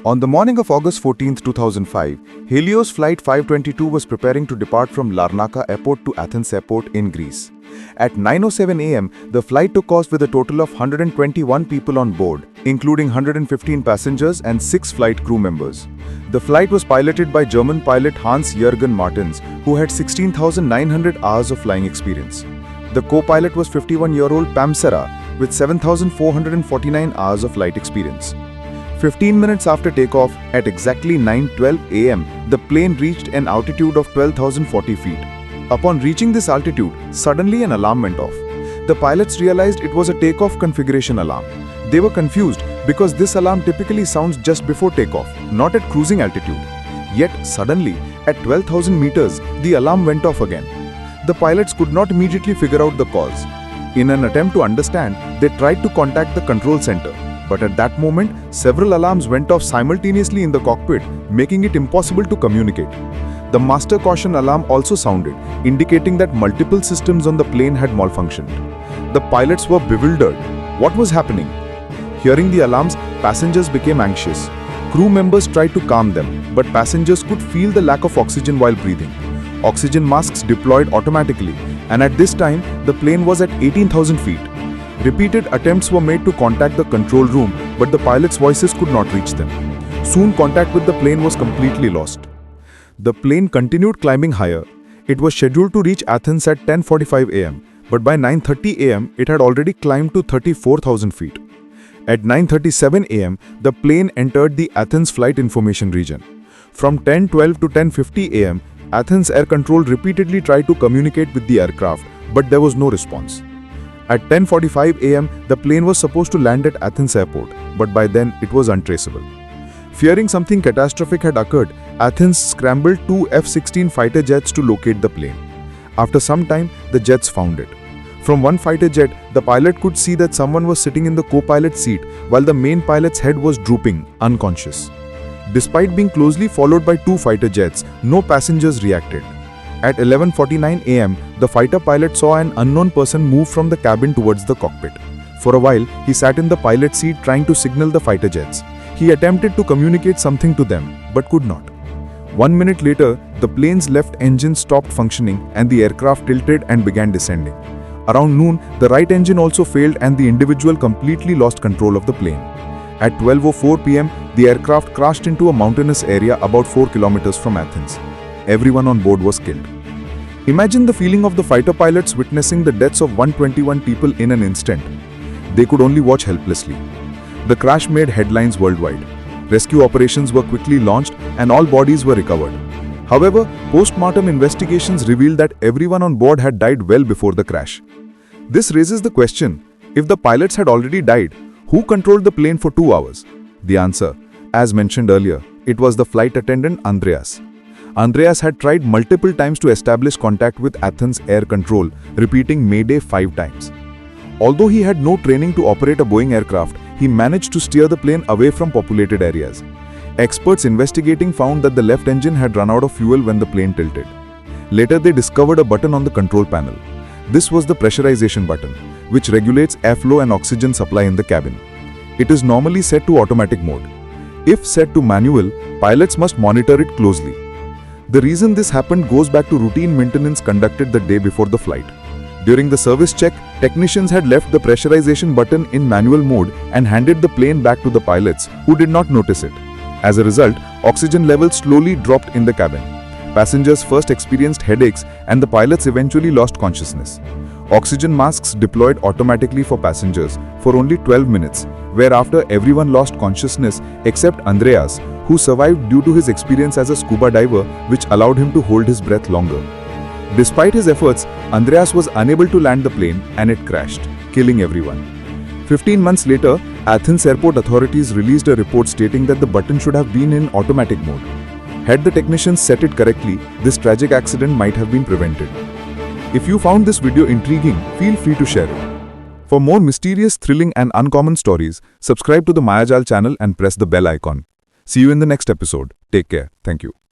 On the morning of August 14, 2005, Helios Flight 522 was preparing to depart from Larnaca Airport to Athens Airport in Greece. At 9:07 a.m., the flight took off with a total of 121 people on board, including 115 passengers and 6 flight crew members. The flight was piloted by German pilot Hans-Jürgen Martins, who had 16,900 hours of flying experience. The co-pilot was 51-year-old Pam Serra, with 7,449 hours of flight experience. 15 minutes after takeoff, at exactly 9:12 a.m., the plane reached an altitude of 12,040 feet. Upon reaching this altitude, suddenly an alarm went off. The pilots realized it was a takeoff configuration alarm. They were confused because this alarm typically sounds just before takeoff, not at cruising altitude. Yet, suddenly, at 12,000 meters, the alarm went off again. The pilots could not immediately figure out the cause. In an attempt to understand, they tried to contact the control center. But at that moment, several alarms went off simultaneously in the cockpit, making it impossible to communicate. The master caution alarm also sounded, indicating that multiple systems on the plane had malfunctioned. The pilots were bewildered. What was happening? Hearing the alarms, passengers became anxious. Crew members tried to calm them, but passengers could feel the lack of oxygen while breathing. Oxygen masks deployed automatically, and at this time, the plane was at 18,000 feet. Repeated attempts were made to contact the control room, but the pilots' voices could not reach them. Soon, contact with the plane was completely lost. The plane continued climbing higher. It was scheduled to reach Athens at 10:45 a.m., but by 9:30 a.m., it had already climbed to 34,000 feet. At 9:37 a.m., the plane entered the Athens Flight Information Region. From 10:12 to 10:50 a.m., Athens Air Control repeatedly tried to communicate with the aircraft, but there was no response. At 10:45 a.m., the plane was supposed to land at Athens Airport, but by then it was untraceable. Fearing something catastrophic had occurred, Athens scrambled 2 F-16 fighter jets to locate the plane. After some time, the jets found it. From one fighter jet, the pilot could see that someone was sitting in the co-pilot seat while the main pilot's head was drooping, unconscious. Despite being closely followed by 2 fighter jets, no passengers reacted. At 11:49 a.m., the fighter pilot saw an unknown person move from the cabin towards the cockpit. For a while, he sat in the pilot's seat trying to signal the fighter jets. He attempted to communicate something to them, but could not. 1 minute later, the plane's left engine stopped functioning and the aircraft tilted and began descending. Around noon, the right engine also failed and the individual completely lost control of the plane. At 12:04 p.m., the aircraft crashed into a mountainous area about 4 kilometers from Athens. Everyone on board was killed. Imagine the feeling of the fighter pilots witnessing the deaths of 121 people in an instant. They could only watch helplessly. The crash made headlines worldwide. Rescue operations were quickly launched and all bodies were recovered. However, post-mortem investigations revealed that everyone on board had died well before the crash. This raises the question, if the pilots had already died, who controlled the plane for 2 hours? The answer, as mentioned earlier, it was the flight attendant Andreas. Andreas had tried multiple times to establish contact with Athens Air Control, repeating Mayday 5 times. Although he had no training to operate a Boeing aircraft, he managed to steer the plane away from populated areas. Experts investigating found that the left engine had run out of fuel when the plane tilted. Later, they discovered a button on the control panel. This was the pressurization button, which regulates airflow and oxygen supply in the cabin. It is normally set to automatic mode. If set to manual, pilots must monitor it closely. The reason this happened goes back to routine maintenance conducted the day before the flight. During the service check, technicians had left the pressurization button in manual mode and handed the plane back to the pilots, who did not notice it. As a result, oxygen levels slowly dropped in the cabin. Passengers first experienced headaches and the pilots eventually lost consciousness. Oxygen masks deployed automatically for passengers for only 12 minutes, whereafter everyone lost consciousness except Andreas, who survived due to his experience as a scuba diver, which allowed him to hold his breath longer. Despite his efforts, Andreas was unable to land the plane and it crashed, killing everyone. 15 months later, Athens airport authorities released a report stating that the button should have been in automatic mode. Had the technicians set it correctly, this tragic accident might have been prevented. If you found this video intriguing, feel free to share it. For more mysterious, thrilling and uncommon stories, subscribe to the Mayajal channel and press the bell icon. See you in the next episode. Take care. Thank you.